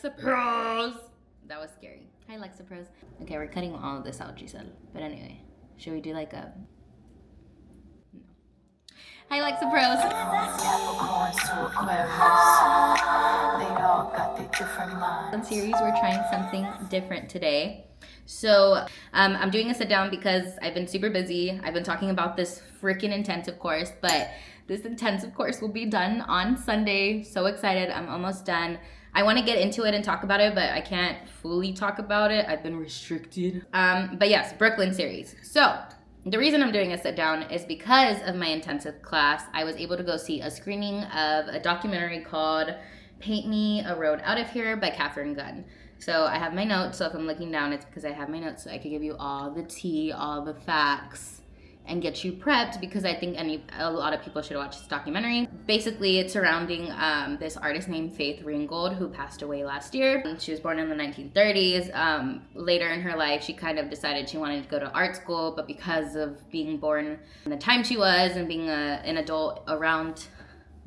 Lexapros. That was scary. Hi, Lexapros. Okay, we're cutting all of this out, Giselle. But anyway, should we do like a... No. Hi, Lexapros. Series, we're trying something different today. So I'm doing a sit down because I've been super busy. I've been talking about this freaking intensive course, but this intensive course will be done on Sunday. So excited. I'm almost done. I want to get into it and talk about it, but I can't fully talk about it. I've been restricted. But yes, Brooklyn series. So the reason I'm doing a sit down is because of my intensive class. I was able to go see a screening of a documentary called Paint Me a Road Out of Here by Katherine Gunn. So I have my notes, so if I'm looking down, it's because I have my notes, so I can give you all the tea, all the facts, and get you prepped, because I think a lot of people should watch this documentary. Basically, it's surrounding this artist named Faith Ringgold, who passed away last year. She was born in the 1930s. Later in her life, she kind of decided she wanted to go to art school, but because of being born in the time she was and being an adult around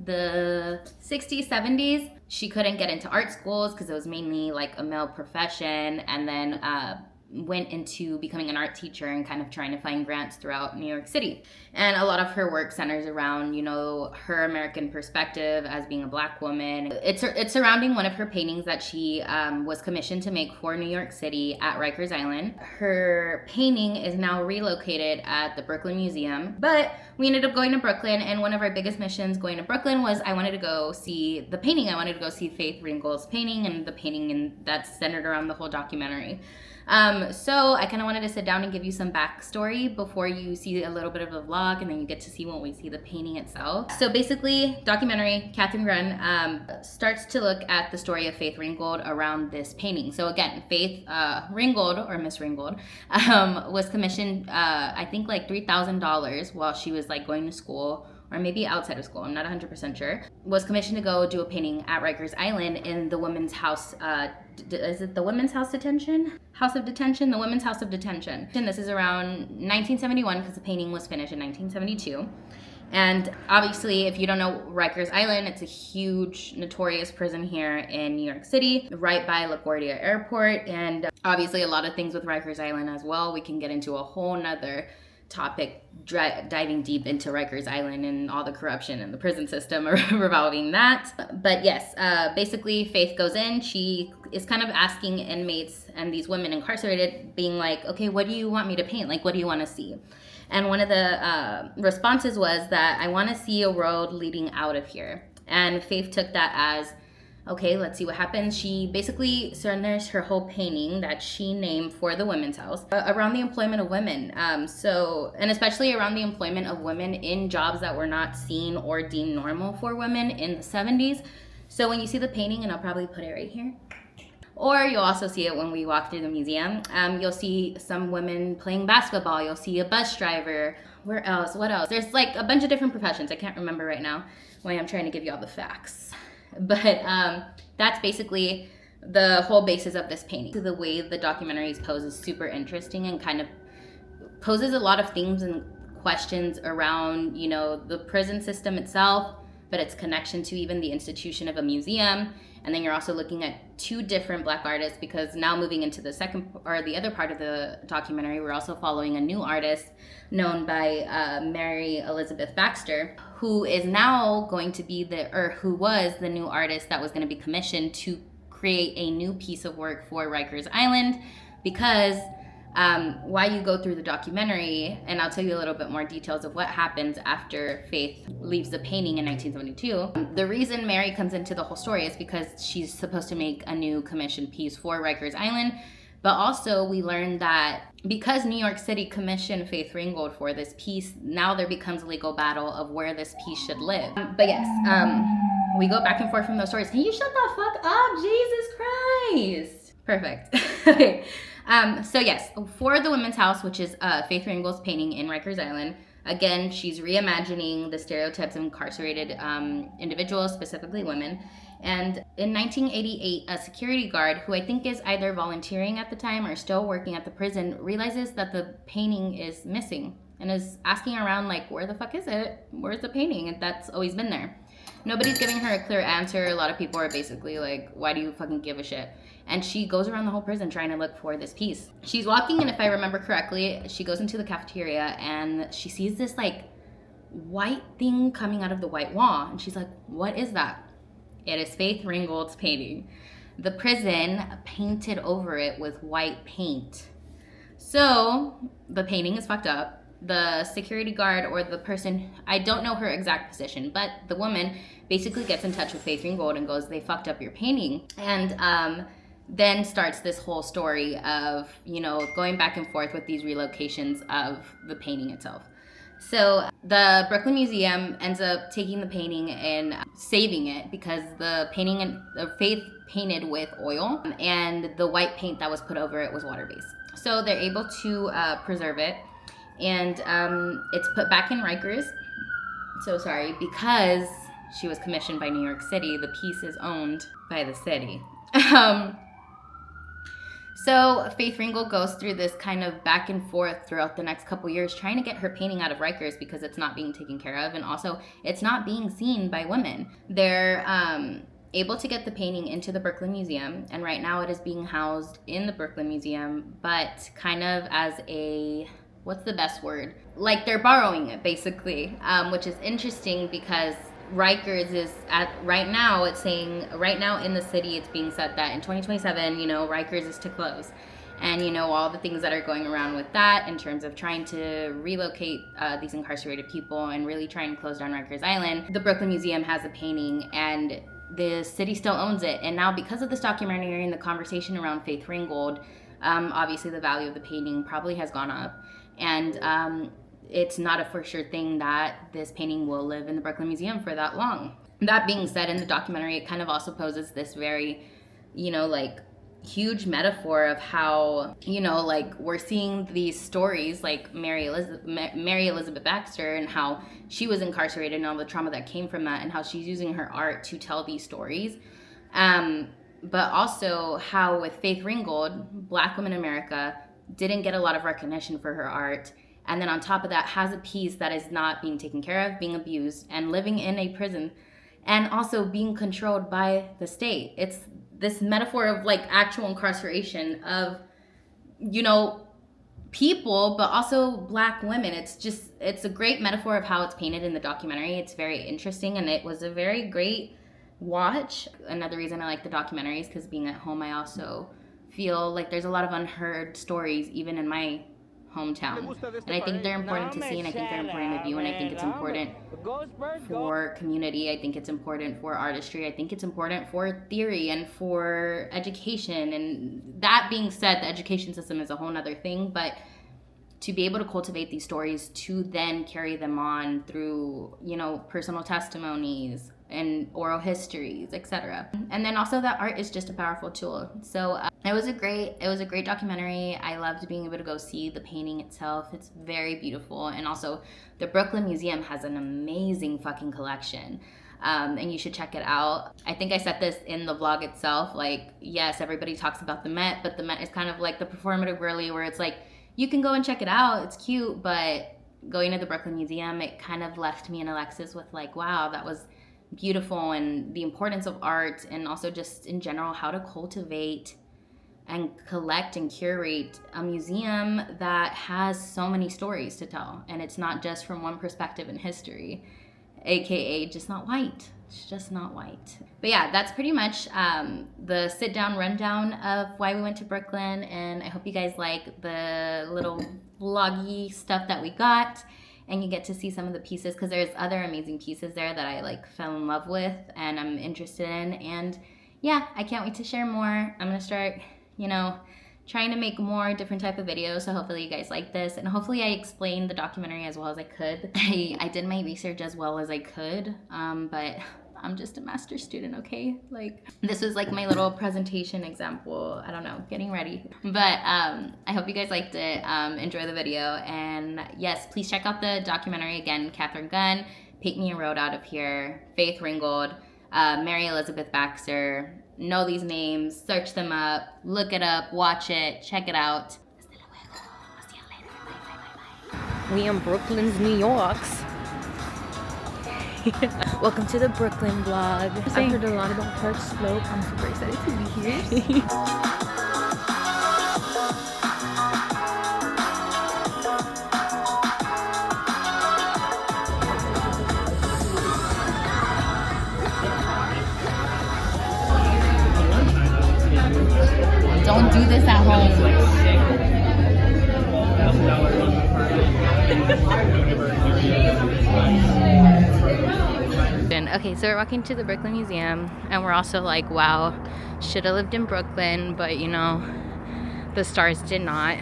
the 60s, 70s, she couldn't get into art schools because it was mainly like a male profession, and then went into becoming an art teacher and kind of trying to find grants throughout New York City. And a lot of her work centers around, you know, her American perspective as being a Black woman. It's surrounding one of her paintings that she was commissioned to make for New York City at Rikers Island. Her painting is now relocated at the Brooklyn Museum, but we ended up going to Brooklyn, and one of our biggest missions going to Brooklyn was I wanted to go see the painting. I wanted to go see Faith Ringgold's painting, and the painting that's centered around the whole documentary. So I kind of wanted to sit down and give you some backstory before you see a little bit of the vlog, and then you get to see when we see the painting itself. So basically, documentary, Katherine Gunn starts to look at the story of Faith Ringgold around this painting. So again, Faith Ringgold, or Miss Ringgold, was commissioned, I think like $3,000 while she was like going to school, or maybe outside of school, I'm not 100% sure, was commissioned to go do a painting at Rikers Island in the women's house, is it the women's house detention? House of detention? The women's house of detention. And this is around 1971 because the painting was finished in 1972. And obviously, if you don't know Rikers Island, it's a huge, notorious prison here in New York City, right by LaGuardia Airport. And obviously a lot of things with Rikers Island as well. We can get into a whole nother topic diving deep into Rikers Island and all the corruption in the prison system revolving that. But yes, basically Faith goes in. She is kind of asking inmates and these women incarcerated, being like, okay, what do you want me to paint? Like, what do you want to see? And one of the responses was that I want to see a road leading out of here. And Faith took that as, okay, let's see what happens. She basically surrenders her whole painting that she named for the women's house around the employment of women. And especially around the employment of women in jobs that were not seen or deemed normal for women in the 70s. So when you see the painting, and I'll probably put it right here, or you'll also see it when we walk through the museum, you'll see some women playing basketball. You'll see a bus driver. Where else? What else? There's like a bunch of different professions. I can't remember right now why I'm trying to give you all the facts. But that's basically the whole basis of this painting. The way the documentary is posed is super interesting and kind of poses a lot of themes and questions around, you know, the prison system itself, but its connection to even the institution of a museum. And then you're also looking at two different Black artists, because now moving into the the other part of the documentary, we're also following a new artist known by Mary Elizabeth Baxter, who is now going to be who was the new artist that was going to be commissioned to create a new piece of work for Rikers Island. Because while you go through the documentary, and I'll tell you a little bit more details of what happens after Faith leaves the painting in 1972, the reason Mary comes into the whole story is because she's supposed to make a new commissioned piece for Rikers Island. But also we learned that because New York City commissioned Faith Ringgold for this piece, now there becomes a legal battle of where this piece should live. But yes, we go back and forth from those stories. Can you shut the fuck up? Jesus Christ. Perfect. Okay. So yes, for the women's house, which is Faith Ringgold's painting in Rikers Island, again, she's reimagining the stereotypes of incarcerated individuals, specifically women. And in 1988, a security guard, who I think is either volunteering at the time or still working at the prison, realizes that the painting is missing and is asking around like, where the fuck is it? Where's the painting? And that's always been there. nobody's giving her a clear answer. A lot of people are basically like, why do you fucking give a shit? And she goes around the whole prison trying to look for this piece. She's walking, and if I remember correctly, she goes into the cafeteria and she sees this like white thing coming out of the white wall. And she's like, what is that? It is Faith Ringgold's painting. The prison painted over it with white paint. So the painting is fucked up. The security guard or the person, I don't know her exact position, but the woman basically gets in touch with Faith Ringgold and goes, they fucked up your painting. And then starts this whole story of, you know, going back and forth with these relocations of the painting itself. So the Brooklyn Museum ends up taking the painting and saving it because the painting and Faith painted with oil, and the white paint that was put over it was water-based. So they're able to preserve it, and it's put back in Rikers. So sorry, because she was commissioned by New York City, the piece is owned by the city. So Faith Ringgold goes through this kind of back and forth throughout the next couple years trying to get her painting out of Rikers because it's not being taken care of, and also it's not being seen by women. They're able to get the painting into the Brooklyn Museum, and right now it is being housed in the Brooklyn Museum, but kind of as a, what's the best word? Like they're borrowing it basically, which is interesting because Rikers is at, right now it's saying, right now in the city it's being said that in 2027, you know, Rikers is to close. And you know, all the things that are going around with that in terms of trying to relocate these incarcerated people and really trying to close down Rikers Island. The Brooklyn Museum has a painting and the city still owns it. And now because of this documentary and the conversation around Faith Ringgold, obviously the value of the painting probably has gone up. And it's not a for sure thing that this painting will live in the Brooklyn Museum for that long. That being said, in the documentary, it kind of also poses this very, you know, like huge metaphor of how, you know, like we're seeing these stories like Mary Elizabeth Baxter and how she was incarcerated and all the trauma that came from that, and how she's using her art to tell these stories. But also how with Faith Ringgold, Black women in America didn't get a lot of recognition for her art. And then on top of that, has a piece that is not being taken care of, being abused, and living in a prison, and also being controlled by the state. It's this metaphor of like actual incarceration of, you know, people, but also Black women. It's a great metaphor of how it's painted in the documentary. It's very interesting, and it was a very great watch. Another reason I like the documentary is because being at home, I also feel like there's a lot of unheard stories, even in my hometown, and I think they're important to see, and I think they're important to view, and I think it's important for community. I think it's important for artistry. I think it's important for theory and for education. And that being said, the education system is a whole nother thing, but to be able to cultivate these stories to then carry them on through, you know, personal testimonies and oral histories, etc. And then also that art is just a powerful tool. So it was a great documentary. I loved being able to go see the painting itself. It's very beautiful. And also the Brooklyn Museum has an amazing fucking collection. And you should check it out. I think I said this in the vlog itself, like, yes, everybody talks about the Met, but the Met is kind of like the performative girly where it's like, you can go and check it out, it's cute, but going to the Brooklyn Museum, it kind of left me and Alexis with like, wow, that was beautiful, and the importance of art, and also just in general how to cultivate and collect and curate a museum that has so many stories to tell, and it's not just from one perspective in history, aka just not white. It's just not white. But yeah, that's pretty much the sit down rundown of why we went to Brooklyn, and I hope you guys like the little vloggy stuff that we got, and you get to see some of the pieces, because there's other amazing pieces there that I like fell in love with and I'm interested in. And yeah, I can't wait to share more. I'm gonna start, you know, trying to make more different type of videos, so hopefully you guys like this, and hopefully I explained the documentary as well as I could. I did my research as well as I could, but I'm just a master's student, okay? Like, this was like my little presentation example, I don't know, getting ready. But I hope you guys liked it. Enjoy the video, and yes, please check out the documentary again. Catherine Gunn, Paint Me a Road Out of Here, Faith Ringgold, Mary Elizabeth Baxter. Know these names, search them up, look it up, watch it, check it out. We in Brooklyn's, New York's. Welcome to the Brooklyn vlog. I heard a lot about Park Slope. I'm super excited to be here. Don't do this at home. Okay, so we're walking to the Brooklyn Museum, and we're also like, wow, should have lived in Brooklyn, but you know, the stars did not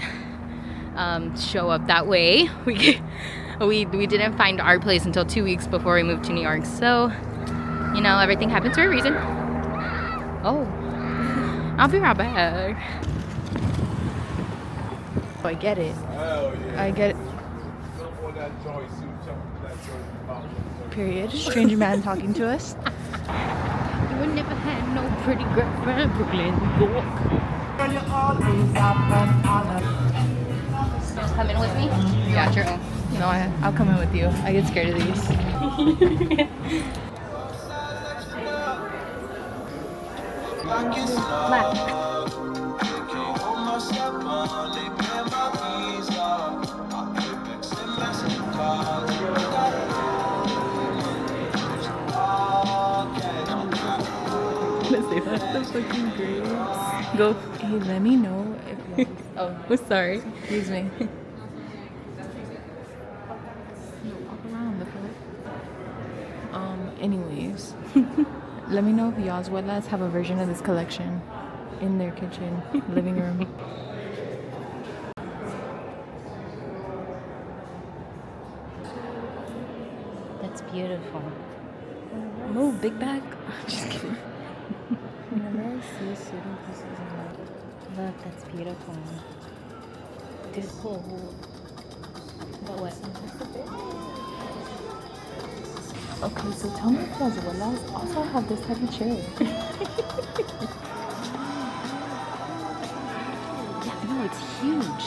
show up that way. We didn't find our place until 2 weeks before we moved to New York, so you know, everything happens for a reason. Oh, I'll be right back. Oh, I get it. Oh, yeah. I get it. Period. Stranger man talking to us. You would never had no pretty girlfriend, Brooklyn, New York. Just come in with me? Yeah, your own. No, I'll come in with you. I get scared of these. Clap. That's fucking great. Go. Hey, let me know if. Oh, sorry. Excuse me. Walk around. Look at it. Anyways, let me know if y'all's abuelas have a version of this collection in their kitchen, living room. That's beautiful. Move, big bag. Just kidding. Whenever I see certain pieces, I'm like, look, that's beautiful. Dude, cool. But what? Okay, so tell me if y'all's abuelas also have this type of chair. Yeah, no, it's huge.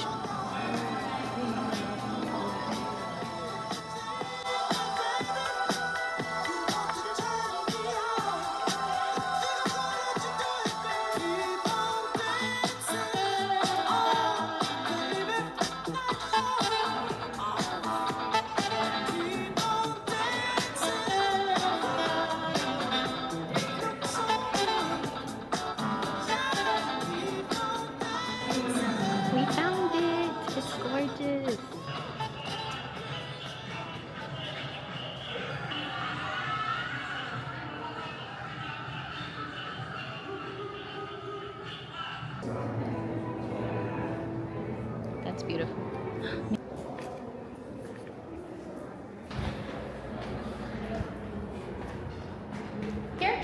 We found it. It's gorgeous. That's beautiful. Here.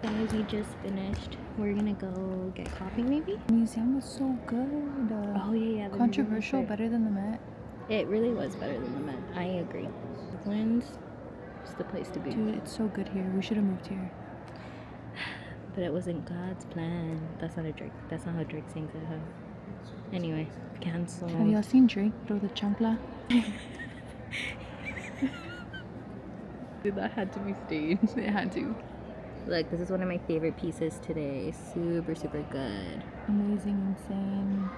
Guys, we just finished. We're gonna go get coffee maybe? The museum was so good. Oh yeah. Controversial, better than the Met. It really was better than the Met. I agree. Brooklyn's is the place to be. Dude, it's so good here. We should have moved here. But it wasn't God's plan. That's not a Drake. That's not how Drake sings it. Huh? Anyway, cancel. Have y'all seen Drake throw the chancla? Dude, that had to be staged. It had to. Look, this is one of my favorite pieces today. Super, super good. Amazing, insane,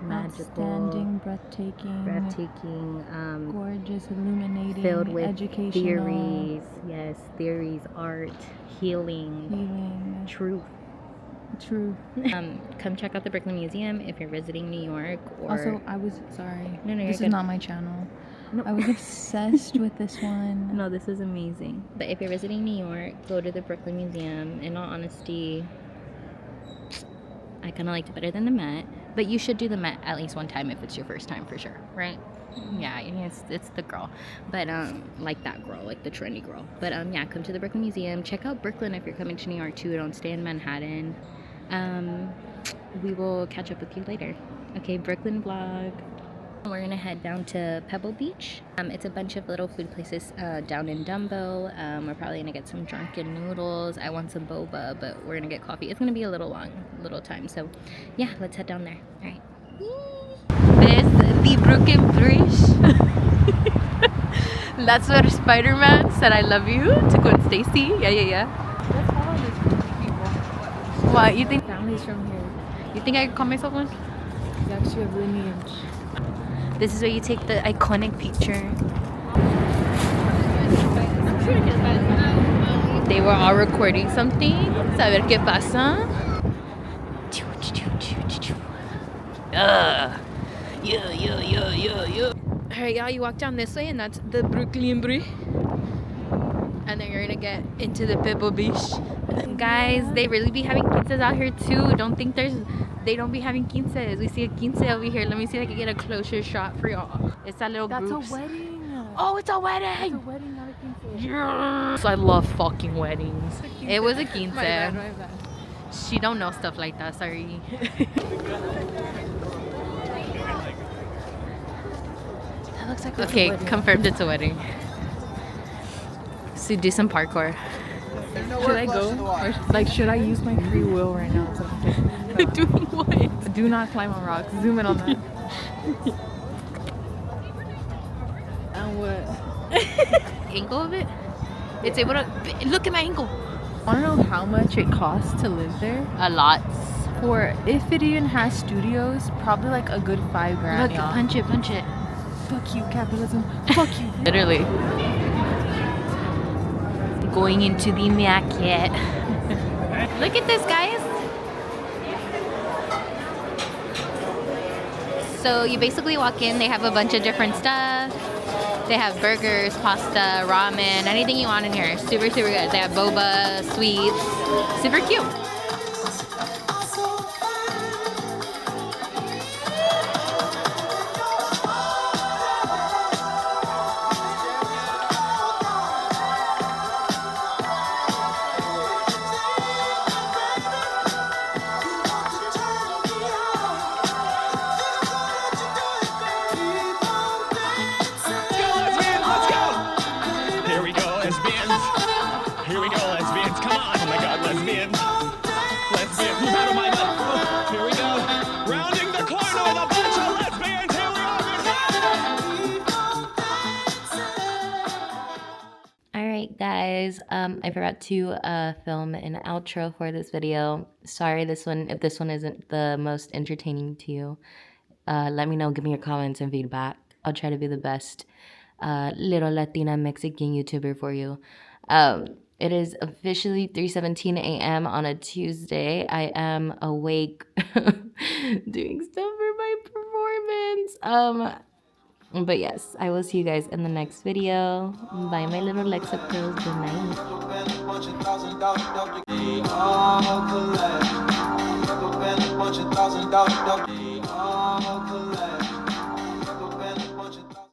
Magical. outstanding, breathtaking, gorgeous, illuminating, filled with educational, theories. Yes, theories, art, healing, truth. True. Come check out the Brooklyn Museum if you're visiting New York. Or Also, I was sorry. No, this is not my channel. No. I was obsessed with this one. No, this is amazing. But if you're visiting New York, go to the Brooklyn Museum. In all honesty, I kind of liked it better than the Met. But you should do the Met at least one time if it's your first time, for sure, right? Yeah, it's the girl. But like that girl, like the trendy girl. But yeah, come to the Brooklyn Museum. Check out Brooklyn if you're coming to New York too. Don't stay in Manhattan. We will catch up with you later. Okay, Brooklyn vlog. We're gonna head down to Pebble Beach. It's a bunch of little food places down in Dumbo. We're probably gonna get some drunken noodles. I want some boba, but we're gonna get coffee. It's gonna be a little time. So yeah, let's head down there. All right. This the Brooklyn Bridge. That's where Spider-Man said I love you to Gwen Stacy. Yeah. Let's follow these people. What, you think? Families from here. You think I could call myself one? It's actually a lineage. This is where you take the iconic picture. They were all recording something. Saber qué pasa. Yo. Alright, y'all, you walk down this way and that's the Brooklyn Bridge. And then you're gonna get into the Pebble Beach. Guys, they really be having quinces out here too. Don't think they don't be having quinces. We see a quince over here. Let me see if I can get a closer shot for y'all. It's that little group. That's a wedding. Oh, it's a wedding. It's a wedding, not a quince. Yes. I love fucking weddings. It was a quince. My bad. She don't know stuff like that, sorry. That looks like Okay, confirmed it's a wedding. So do some parkour. Should I go? Or like, should I use my free will right now? Doing what? Do not climb on rocks. Zoom in on that. And what? Angle of it? It's able to look at my ankle. I don't know how much it costs to live there. A lot. For if it even has studios, probably like a good $5,000. Look, y'all. punch it. Fuck you, capitalism. Fuck you. Literally. Going into the market. Look at this, guys. So you basically walk in, they have a bunch of different stuff. They have burgers, pasta, ramen, anything you want in here. Super good. They have boba, sweets. Super cute. Guys, I forgot to film an outro for this video. Sorry if this one isn't the most entertaining to you. Let me know, give me your comments and feedback. I'll try to be the best little Latina Mexican YouTuber for you. It is officially 3:17 a.m. on a Tuesday. I am awake doing stuff for my performance. But yes, I will see you guys in the next video. Bye, my little Lexa pills. Good night.